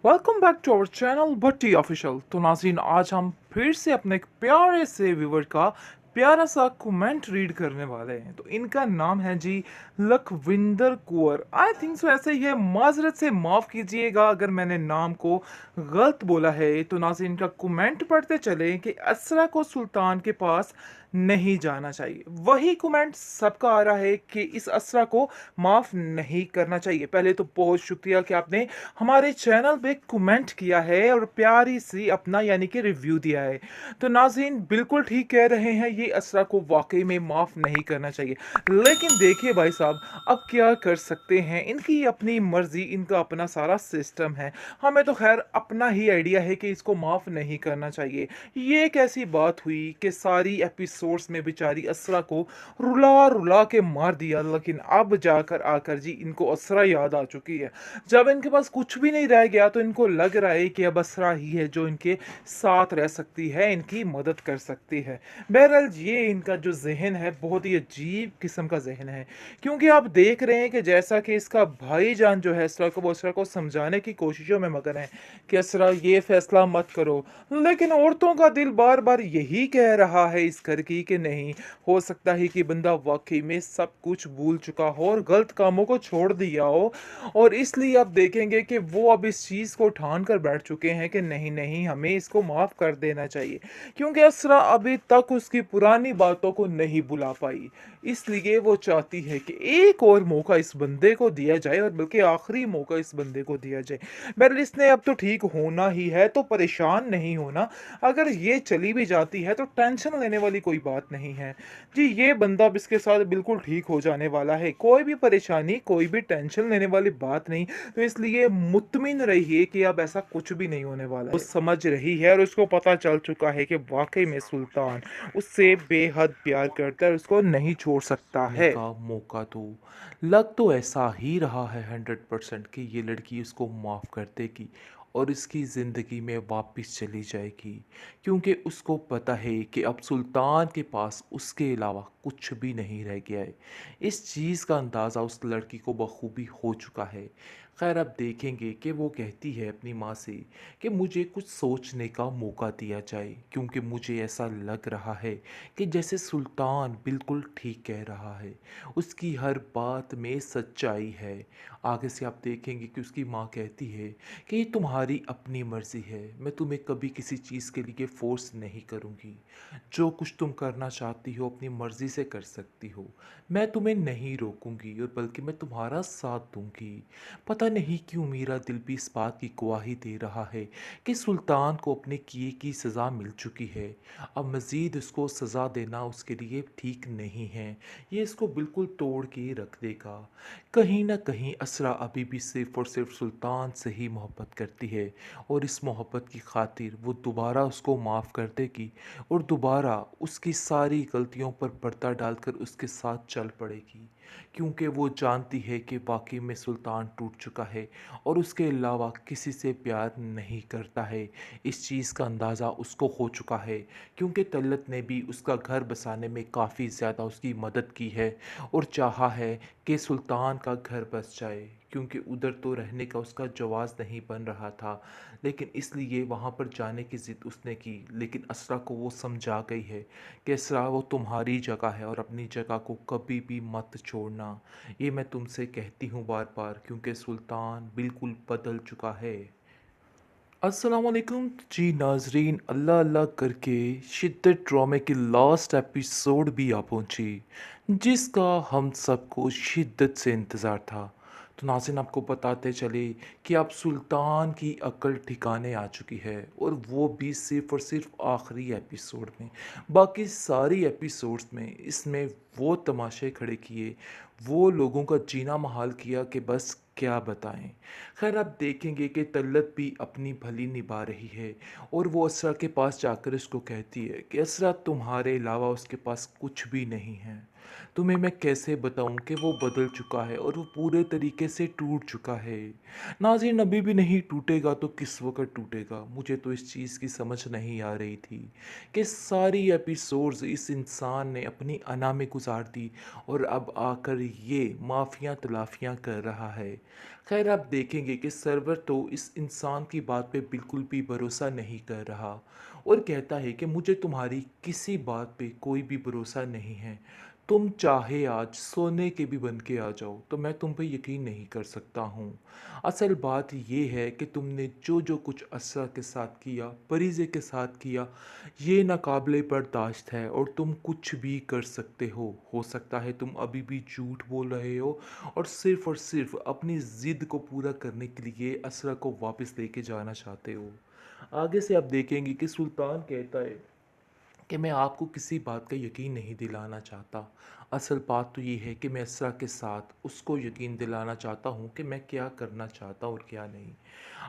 Welcome back to our channel Bhatti official. तो नाज़रीन, आज हम फिर से अपने एक प्यारे से व्यूवर का प्यारा सा कमेंट रीड करने वाले हैं। तो इनका नाम है जी लखविंदर कुंवर। आई थिंक सो ऐसे ही है। माजरत से माफ़ कीजिएगा अगर मैंने नाम को गलत बोला है। तो नाज़रीन, इनका कमेंट पढ़ते चले कि असरा को सुल्तान के पास नहीं जाना चाहिए। वही कमेंट सबका आ रहा है कि इस असरा को माफ़ नहीं करना चाहिए। पहले तो बहुत शुक्रिया कि आपने हमारे चैनल पे कमेंट किया है और प्यारी सी अपना यानी कि रिव्यू दिया है। तो नाज़रीन बिल्कुल ठीक कह रहे हैं, ये असरा को वाकई में माफ़ नहीं करना चाहिए। लेकिन देखिए भाई साहब, अब क्या कर सकते हैं, इनकी अपनी मर्ज़ी, इनका अपना सारा सिस्टम है। हमें तो खैर अपना ही आइडिया है कि इसको माफ़ नहीं करना चाहिए। ये एक ऐसी बात हुई कि सारी एपिसोड्स में बेचारी असरा को रुला रुला के मार दिया, लेकिन अब जाकर आकर जी इनको असरा याद आ चुकी है। जब इनके पास कुछ भी नहीं रह गया तो इनको लग रहा है कि अब असरा ही है जो इनके साथ रह सकती है, इनकी मदद कर सकती है। बहरहाल ये इनका जो जहन है बहुत ही अजीब किस्म का जहन है, क्योंकि आप देख रहे हैं कि जैसा कि इसका भाईजान जो है असरा को, वो असरा को समझाने की कोशिशों में मगन है कि असरा ये फैसला मत करो, लेकिन औरतों का दिल बार बार यही कह रहा है इस घर की कि नहीं, हो सकता है कि बंदा वाकई में सब कुछ भूल चुका हो और गलत कामों को छोड़ दिया हो। और इसलिए आप देखेंगे कि वो अब इस चीज़ को ठान कर बैठ चुके हैं कि नहीं नहीं, हमें इसको माफ़ कर देना चाहिए, क्योंकि असरा अभी तक उसकी पुरानी बातों को नहीं भुला पाई। इसलिए वो चाहती है कि एक और मौका इस बंदे को दिया जाए, और बल्कि आखिरी मौका इस बंदे को दिया जाए। बहरहाल इसने अब तो ठीक होना ही है, तो परेशान नहीं होना। अगर ये चली भी जाती है तो टेंशन लेने वाली कोई बात नहीं है जी। ये बंदा अब इसके साथ बिल्कुल ठीक हो जाने वाला है, कोई भी परेशानी, कोई भी टेंशन लेने वाली बात नहीं। तो इसलिए मुत्मिन रहिए कि अब ऐसा कुछ भी नहीं होने वाला है। वो समझ रही है और उसको पता चल चुका है कि वाकई में सुल्तान उससे बेहद प्यार करता है और उसको नहीं छोड़ सकता करने है। का मौका तो लग तो ऐसा ही रहा है 100% कि ये लड़की उसको माफ़ कर देगी और इसकी ज़िंदगी में वापस चली जाएगी, क्योंकि उसको पता है कि अब सुल्तान के पास उसके अलावा कुछ भी नहीं रह गया है। इस चीज़ का अंदाज़ा उस लड़की को बखूबी हो चुका है। खैर, अब देखेंगे कि वो कहती है अपनी माँ से कि मुझे कुछ सोचने का मौका दिया जाए, क्योंकि मुझे ऐसा लग रहा है कि जैसे सुल्तान बिल्कुल ठीक कह रहा है, उसकी हर बात में सच्चाई है। आगे से आप देखेंगे कि उसकी माँ कहती है कि ये तुम्हारी अपनी मर्ज़ी है, मैं तुम्हें कभी किसी चीज़ के लिए फ़ोर्स नहीं करूँगी। जो कुछ तुम करना चाहती हो अपनी मर्ज़ी से कर सकती हो, मैं तुम्हें नहीं रोकूंगी और बल्कि मैं तुम्हारा साथ दूंगी। पता नहीं क्यों मेरा दिल भी इस बात की गवाही दे रहा है कि सुल्तान को अपने किए की सज़ा मिल चुकी है। अब मज़ीद उसको सज़ा देना उसके लिए ठीक नहीं है। ये इसको बिल्कुल तोड़ के रख देगा। कहीं ना कहीं असरा अभी भी सिर्फ़ और सिर्फ सुल्तान से ही मोहब्बत करती है, और इस मोहब्बत की खातिर वो दोबारा उसको माफ़ कर देगी और दोबारा उसकी सारी गलतियों पर पर्दा डालकर उसके साथ चल पड़ेगी, क्योंकि वो जानती है कि वाकई में सुल्तान टूट चुका है और उसके अलावा किसी से प्यार नहीं करता है। इस चीज़ का अंदाज़ा उसको हो चुका है, क्योंकि तलत ने भी उसका घर बसाने में काफ़ी ज़्यादा उसकी मदद की है और चाहा है कि सुल्तान का घर बस जाए, क्योंकि उधर तो रहने का उसका जवाज़ नहीं बन रहा था। लेकिन इसलिए वहाँ पर जाने की ज़िद उसने की, लेकिन असरा को वो समझा गई है कि असरा, वो तुम्हारी जगह है और अपनी जगह को कभी भी मत छोड़ना। ये मैं तुमसे कहती हूँ बार बार, क्योंकि सुल्तान बिल्कुल बदल चुका है। अस्सलाम वालेकुम जी नाजरीन, अल्लाह अल्लाह करके शिद्दत ड्रामे की लास्ट एपिसोड भी आ पहुंची, जिसका हम सबको शिद्दत से इंतज़ार था। तो नाज़रीन, आपको बताते चले कि अब सुल्तान की अक्ल ठिकाने आ चुकी है, और वो भी सिर्फ़ और सिर्फ आखिरी एपिसोड में। बाकी सारी एपिसोड्स में इसमें वो तमाशे खड़े किए, वो लोगों का जीना महाल किया कि बस क्या बताएं। खैर, आप देखेंगे कि तल्लत भी अपनी भली निभा रही है, और वो असरा के पास जाकर उसको कहती है कि असरा, तुम्हारे अलावा उसके पास कुछ भी नहीं है। तुम्हें मैं कैसे बताऊं कि वो बदल चुका है और वो पूरे तरीके से टूट चुका है। नाज़रीन, अभी भी नहीं टूटेगा तो किस वक्त टूटेगा? मुझे तो इस चीज़ की समझ नहीं आ रही थी कि सारी एपिसोड्स इस इंसान ने अपनी अना में गुजार दी, और अब आकर ये माफ़ियाँ तलाफ़ियाँ कर रहा है। खैर आप देखेंगे कि सर्वर तो इस इंसान की बात पे बिल्कुल भी भरोसा नहीं कर रहा और कहता है कि मुझे तुम्हारी किसी बात पे कोई भी भरोसा नहीं है। तुम चाहे आज सोने के भी बन के आ जाओ तो मैं तुम पे यकीन नहीं कर सकता हूँ। असल बात ये है कि तुमने जो जो कुछ असरा के साथ किया, परीज़े के साथ किया, ये नाकाबिले बर्दाश्त है और तुम कुछ भी कर सकते हो सकता है तुम अभी भी झूठ बोल रहे हो और सिर्फ अपनी ज़िद को पूरा करने के लिए असरा को वापस लेके जाना चाहते हो। आगे से आप देखेंगे कि सुल्तान कहता है कि मैं आपको किसी बात का यकीन नहीं दिलाना चाहता। असल बात तो ये है कि मैं असरा के साथ उसको यकीन दिलाना चाहता हूँ कि मैं क्या करना चाहता हूँ और क्या नहीं।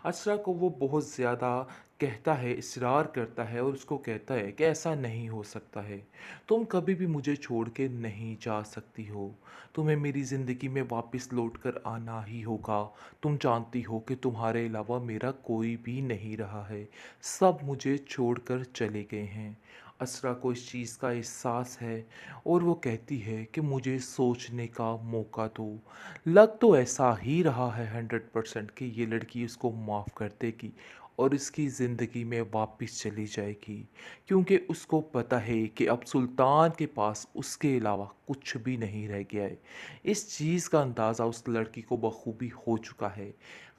असरा को वो बहुत ज़्यादा कहता है, इसरार करता है और उसको कहता है कि ऐसा नहीं हो सकता है। तुम कभी भी मुझे छोड़ के नहीं जा सकती हो। तुम्हें मेरी ज़िंदगी में वापस लौट कर आना ही होगा। तुम जानती हो कि तुम्हारे अलावा मेरा कोई भी नहीं रहा है। सब मुझे छोड़कर चले गए हैं। असरा को इस चीज़ का एहसास है और वो कहती है कि मुझे सोचने का मौका दो। लग तो ऐसा ही रहा है 100% कि ये लड़की उसको माफ़ कर देगी और इसकी ज़िंदगी में वापस चली जाएगी, क्योंकि उसको पता है कि अब सुल्तान के पास उसके अलावा कुछ भी नहीं रह गया है। इस चीज़ का अंदाज़ा उस लड़की को बखूबी हो चुका है।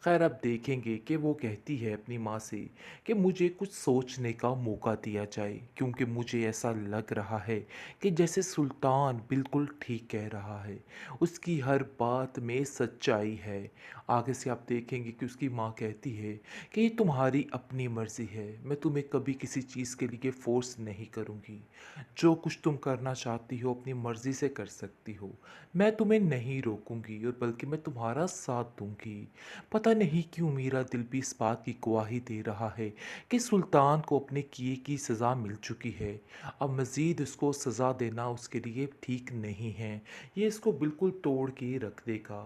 खैर अब देखेंगे कि वो कहती है अपनी माँ से कि मुझे कुछ सोचने का मौका दिया जाए, क्योंकि मुझे ऐसा लग रहा है कि जैसे सुल्तान बिल्कुल ठीक कह रहा है। उसकी हर बात में सच्चाई है। आगे से आप देखेंगे कि उसकी माँ कहती है कि ये तुम्हारी अपनी मर्ज़ी है, मैं तुम्हें कभी किसी चीज़ के लिए फ़ोर्स नहीं करूँगी। जो कुछ तुम करना चाहती हो अपनी मर्ज़ी से कर सकती हो। मैं तुम्हें नहीं रोकूँगी और बल्कि मैं तुम्हारा साथ दूँगी। पता नहीं क्यों मेरा दिल भी इस बात की गवाही दे रहा है कि सुल्तान को अपने किए की सज़ा मिल चुकी है। अब मज़ीद उसको सज़ा देना उसके लिए ठीक नहीं है। ये इसको बिल्कुल तोड़ के रख देगा।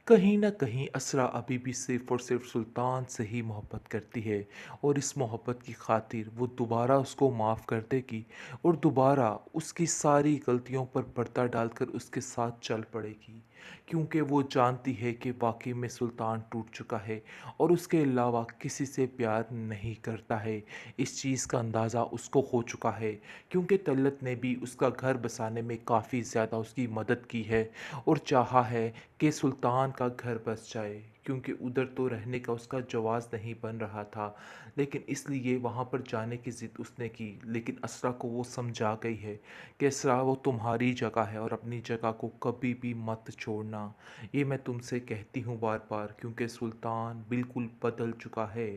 कहीं न कहीं असरा अभी भी सिर्फ़ और सिर्फ़ सुल्तान से ही मोहब्बत करती है और इस मोहब्बत की खातिर वो दोबारा उसको माफ़ कर देगी और दोबारा उसकी सारी गलतियों पर पर्दा डालकर उसके साथ चल पड़ेगी, क्योंकि वो जानती है कि वाकई में सुल्तान टूट चुका है और उसके अलावा किसी से प्यार नहीं करता है। इस चीज़ का अंदाज़ा उसको हो चुका है, क्योंकि तलत ने भी उसका घर बसाने में काफ़ी ज़्यादा उसकी मदद की है और चाहा है कि सुल्तान का घर बस जाए, क्योंकि उधर तो रहने का उसका जवाज़ नहीं बन रहा था। लेकिन इसलिए वहाँ पर जाने की ज़िद उसने की, लेकिन असरा को वो समझा गई है कि असरा वो तुम्हारी जगह है और अपनी जगह को कभी भी मत छोड़ना। ये मैं तुमसे कहती हूँ बार बार, क्योंकि सुल्तान बिल्कुल बदल चुका है।